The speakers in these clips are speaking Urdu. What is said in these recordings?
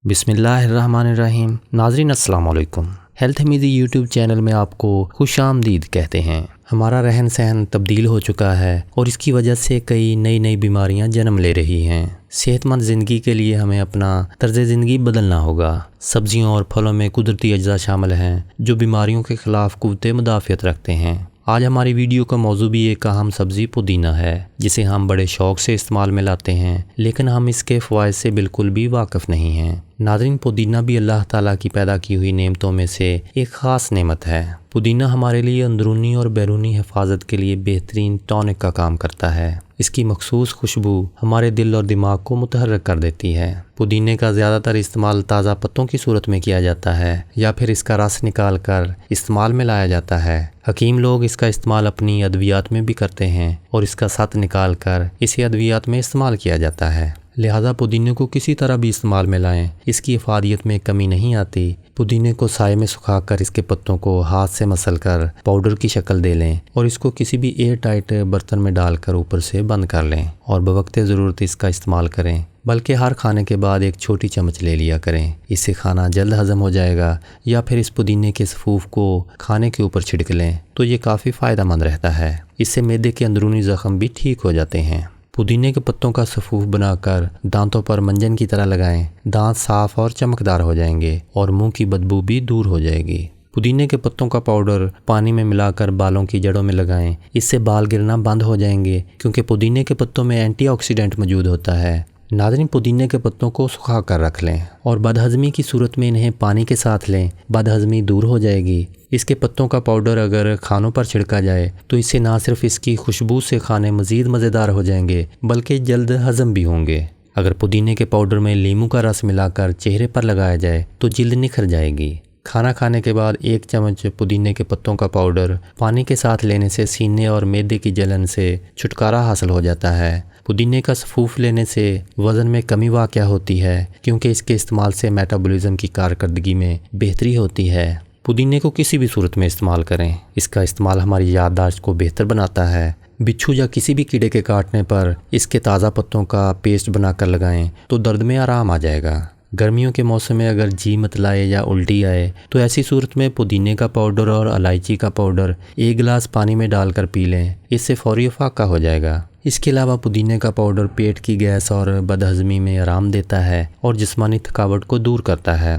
بسم اللہ الرحمن الرحیم۔ ناظرین السلام علیکم۔ ہیلتھ میزی یوٹیوب چینل میں آپ کو خوش آمدید کہتے ہیں۔ ہمارا رہن سہن تبدیل ہو چکا ہے اور اس کی وجہ سے کئی نئی بیماریاں جنم لے رہی ہیں۔ صحت مند زندگی کے لیے ہمیں اپنا طرز زندگی بدلنا ہوگا۔ سبزیوں اور پھلوں میں قدرتی اجزاء شامل ہیں جو بیماریوں کے خلاف قوت مدافعت رکھتے ہیں۔ آج ہماری ویڈیو کا موضوع بھی ایک اہم سبزی پودینہ ہے، جسے ہم بڑے شوق سے استعمال میں لاتے ہیں، لیکن ہم اس کے فوائد سے بالکل بھی واقف نہیں ہیں۔ ناظرین، پودینہ بھی اللہ تعالیٰ کی پیدا کی ہوئی نعمتوں میں سے ایک خاص نعمت ہے۔ پودینہ ہمارے لیے اندرونی اور بیرونی حفاظت کے لیے بہترین ٹونک کا کام کرتا ہے۔ اس کی مخصوص خوشبو ہمارے دل اور دماغ کو متحرک کر دیتی ہے۔ پودینے کا زیادہ تر استعمال تازہ پتوں کی صورت میں کیا جاتا ہے یا پھر اس کا رس نکال کر استعمال میں لایا جاتا ہے۔ حکیم لوگ اس کا استعمال اپنی ادویات میں بھی کرتے ہیں اور اس کا سات نکال کر اسے ادویات میں استعمال کیا جاتا ہے۔ لہذا پودینے کو کسی طرح بھی استعمال میں لائیں، اس کی افادیت میں کمی نہیں آتی۔ پودینے کو سائے میں سکھا کر اس کے پتوں کو ہاتھ سے مسل کر پاؤڈر کی شکل دے لیں اور اس کو کسی بھی ایئر ٹائٹ برتن میں ڈال کر اوپر سے بند کر لیں اور بوقت ضرورت اس کا استعمال کریں، بلکہ ہر کھانے کے بعد ایک چھوٹی چمچ لے لیا کریں۔ اس سے کھانا جلد ہضم ہو جائے گا، یا پھر اس پودینے کے سفوف کو کھانے کے اوپر چھڑک لیں تو یہ کافی فائدہ مند رہتا ہے۔ اس سے معدے کے اندرونی زخم بھی ٹھیک ہو جاتے ہیں۔ پودینے کے پتوں کا سفوف بنا کر دانتوں پر منجن کی طرح لگائیں، دانت صاف اور چمکدار ہو جائیں گے اور منہ کی بدبو بھی دور ہو جائے گی۔ پودینے کے پتوں کا پاؤڈر پانی میں ملا کر بالوں کی جڑوں میں لگائیں، اس سے بال گرنا بند ہو جائیں گے، کیونکہ پودینے کے پتوں میں اینٹی آکسیڈنٹ موجود ہوتا ہے۔ ناظرین، پودینے کے پتوں کو سکھا کر رکھ لیں اور بدہضمی کی صورت میں انہیں پانی کے ساتھ لیں، بدہضمی دور ہو جائے گی۔ اس کے پتوں کا پاؤڈر اگر کھانوں پر چھڑکا جائے تو اس سے نہ صرف اس کی خوشبو سے کھانے مزید مزیدار ہو جائیں گے، بلکہ جلد ہضم بھی ہوں گے۔ اگر پودینے کے پاؤڈر میں لیموں کا رس ملا کر چہرے پر لگایا جائے تو جلد نکھر جائے گی۔ کھانا کھانے کے بعد 1 چمچ پودینے کے پتوں کا پاؤڈر پانی کے ساتھ لینے سے سینے اور معدے کی جلن سے چھٹکارا حاصل ہو جاتا ہے۔ پودینے کا سفوف لینے سے وزن میں کمی واقع ہوتی ہے، کیونکہ اس کے استعمال سے میٹابولزم کی کارکردگی میں بہتری ہوتی ہے۔ پودینے کو کسی بھی صورت میں استعمال کریں، اس کا استعمال ہماری یادداشت کو بہتر بناتا ہے۔ بچھو یا کسی بھی کیڑے کے کاٹنے پر اس کے تازہ پتوں کا پیسٹ بنا کر لگائیں تو درد میں آرام آ جائے گا۔ گرمیوں کے موسم میں اگر جی متلائے یا الٹی آئے تو ایسی صورت میں پودینے کا پاؤڈر اور الائچی کا پاؤڈر 1 گلاس پانی میں ڈال کر پی لیں، اس سے فوری افاقہ ہو جائے گا۔ اس کے علاوہ پودینے کا پاؤڈر پیٹ کی گیس اور بدہضمی میں آرام دیتا ہے اور جسمانی تھکاوٹ کو دور کرتا ہے۔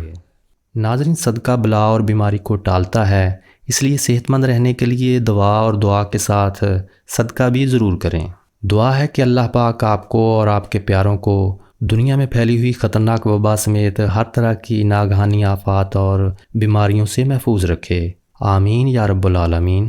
ناظرین، صدقہ بلا اور بیماری کو ٹالتا ہے، اس لیے صحت مند رہنے کے لیے دعا اور دعا کے ساتھ صدقہ بھی ضرور کریں۔ دعا ہے کہ اللہ پاک آپ کو اور آپ کے پیاروں کو دنیا میں پھیلی ہوئی خطرناک وبا سمیت ہر طرح کی ناگہانی آفات اور بیماریوں سے محفوظ رکھے۔ آمین یا رب العالمین۔